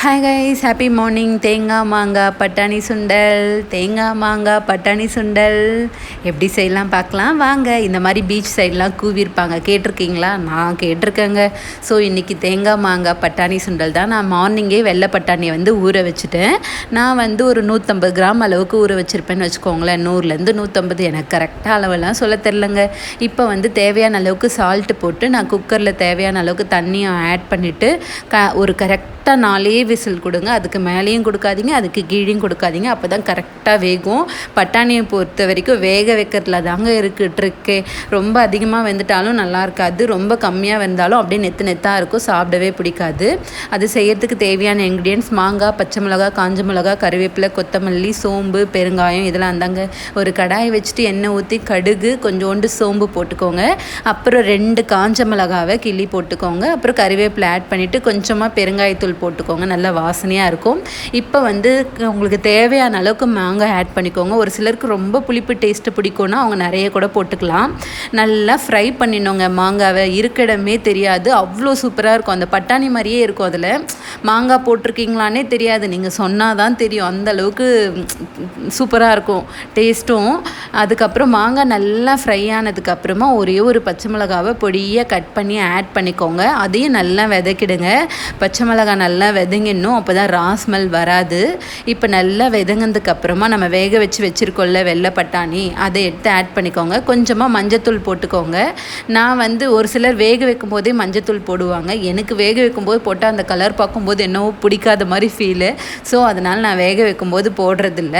Hi guys, happy morning. தேங்காய் மாங்காய் பட்டாணி சுண்டல், தேங்காய் மாங்காய் பட்டாணி சுண்டல் எப்படி செய்யலாம் பார்க்கலாம் வாங்க. இந்த மாதிரி பீச் சைட்லாம் கூவியிருப்பாங்க, கேட்டிருக்கீங்களா? நான் கேட்டிருக்கேங்க. ஸோ இன்றைக்கி தேங்காய் மாங்காய் பட்டாணி சுண்டல் தான். நான் மார்னிங்கே வெள்ளை பட்டாணியை ஊற வச்சுட்டேன். நான் ஒரு 150 கிராம் அளவுக்கு ஊற வச்சுருப்பேன்னு வச்சுக்கோங்களேன். 100லேருந்து 150, எனக்கு கரெக்டாக அளவெல்லாம் சொல்ல தெரிலங்க. இப்போ தேவையான அளவுக்கு சால்ட்டு போட்டு நான் குக்கரில் தேவையான அளவுக்கு தண்ணியும் ஆட் பண்ணிவிட்டு ஒரு கரெக்டாக 4 விசில் கொடுங்க. அதுக்கு மேலேயும் கொடுக்காதீங்க, அதுக்கு கீழேயும் கொடுக்காதீங்க. அப்போ தான் கரெக்டாக வேகும். பட்டாணியை பொறுத்த வரைக்கும் வேக வைக்கிறதுல தாங்க இருக்குது ட்ரிக்கே. ரொம்ப அதிகமாக வெந்துட்டாலும் நல்லா இருக்காது, ரொம்ப கம்மியாக வெந்தாலும் அப்படியே நெத்தாக இருக்கும், சாப்பிடவே பிடிக்காது. அது செய்யறதுக்கு தேவையான இன்க்ரீடியன்ட்ஸ் மாங்காய், பச்சை மிளகா, காஞ்ச மிளகா, கருவேப்பிலை, கொத்தமல்லி, சோம்பு, பெருங்காயம் இதெல்லாம் இருந்தாங்க. ஒரு கடாயை வச்சுட்டு எண்ணெய் ஊற்றி கடுகு, கொஞ்சோண்டு சோம்பு போட்டுக்கோங்க. அப்புறம் 2 காஞ்ச மிளகாவை கிள்ளி போட்டுக்கோங்க. அப்புறம் கருவேப்பிலை ஆட் பண்ணிவிட்டு கொஞ்சமாக பெருங்காயத்தூள் போட்டுக்கோங்க, நல்லா வாசனையாக இருக்கும். இப்போ உங்களுக்கு தேவையான அளவுக்கு மாங்காய் ஆட் பண்ணிக்கோங்க. ஒரு சிலருக்கு ரொம்ப புளிப்பு டேஸ்ட்டு பிடிக்கும்னா அவங்க நிறைய கூட போட்டுக்கலாம். நல்லா ஃப்ரை பண்ணிடணுங்க. மாங்காவை இருக்கிடமே தெரியாது, அவ்வளோ சூப்பராக இருக்கும். அந்த பட்டாணி மாதிரியே இருக்கும். அதில் மாங்காய் போட்டிருக்கீங்களானே தெரியாது, நீங்கள் சொன்னால் தான் தெரியும். அந்தளவுக்கு சூப்பராக இருக்கும் டேஸ்ட்டும். அதுக்கப்புறம் மாங்காய் நல்லா ஃப்ரை ஆனதுக்கப்புறமா ஒரே ஒரு பச்சை மிளகாவை பொடியாக கட் பண்ணி ஆட் பண்ணிக்கோங்க. அதையும் நல்லா விதைக்கிடுங்க. பச்சை மிளகாய் நல்லா விதைங்கணும், அப்போ தான் ஸ்மெல் வராது. இப்போ நல்லா விதங்கினதுக்கு அப்புறமா நம்ம வேக வச்சுருக்கோம்ல வெள்ளை பட்டாணி, அதை எடுத்து ஆட் பண்ணிக்கோங்க. கொஞ்சமாக மஞ்சத்தூள் போட்டுக்கோங்க. நான் ஒரு சிலர் வேக வைக்கும் போதே மஞ்சத்தூள் போடுவாங்க. எனக்கு வேக வைக்கும்போது போட்டால் அந்த கலர் பார்க்கும்போது என்னவோ பிடிக்காத மாதிரி ஃபீலு. ஸோ அதனால் நான் வேக வைக்கும்போது போடுறதில்ல.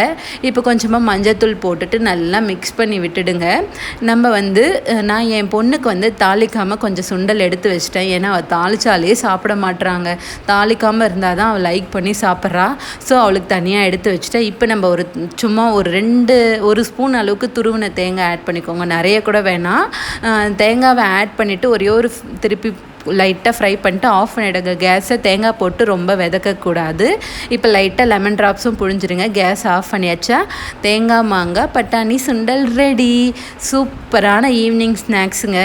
இப்போ கொஞ்சமாக மஞ்சத்தூள் போட்டுட்டு நல்லா மிக்ஸ் பண்ணி விட்டுடுங்க. நம்ம நான் என் பொண்ணுக்கு தாளிக்காமல் கொஞ்சம் சுண்டல் எடுத்து வச்சிட்டேன். ஏன்னா அவள் தாளிச்சாலே சாப்பிட மாட்றாங்க. தாளிக்காமல் இருந்தால் தான் அவள் லைக் பண்ணி சாப்பிட்றா. ஸோ அவளுக்கு தனியாக எடுத்து வச்சுட்டேன். இப்போ நம்ம சும்மா ஒரு ஸ்பூன் அளவுக்கு துருவின தேங்காய் ஆட் பண்ணிக்கோங்க. நிறைய கூட வேணாம். தேங்காவை ஆட் பண்ணிவிட்டு ஒரே ஒரு திருப்பி லைட்டாக ஃப்ரை பண்ணிட்டு ஆஃப் பண்ணிவிடுங்க கேஸை. தேங்காய் போட்டு ரொம்ப விதக்கக்கூடாது. இப்போ லைட்டாக லெமன் ட்ராப்ஸும் புழிஞ்சிருங்க. கேஸ் ஆஃப் பண்ணியாச்சா? தேங்காய் மாங்காய் பட்டாணி சுண்டல் ரெடி. சூப்பரான ஈவினிங் ஸ்நாக்ஸுங்க.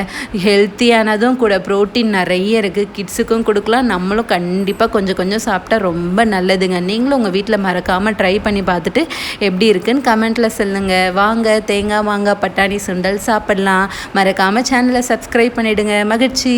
ஹெல்த்தியானதும் கூட, ப்ரோட்டீன் நிறைய இருக்குது. கிட்ஸுக்கும் கொடுக்கலாம், நம்மளும் கண்டிப்பாக கொஞ்சம் கொஞ்சம் சாப்பிட்டா ரொம்ப நல்லதுங்க. நீங்களும் உங்கள் வீட்டில் மறக்காமல் ட்ரை பண்ணி பார்த்துட்டு எப்படி இருக்குன்னு கமெண்ட்டில் சொல்லுங்கள். வாங்க, தேங்காய் மாங்காய் பட்டாணி சுண்டல் சாப்பிடலாம். மறக்காமல் சேனலை சப்ஸ்கிரைப் பண்ணிவிடுங்க. மகிழ்ச்சி.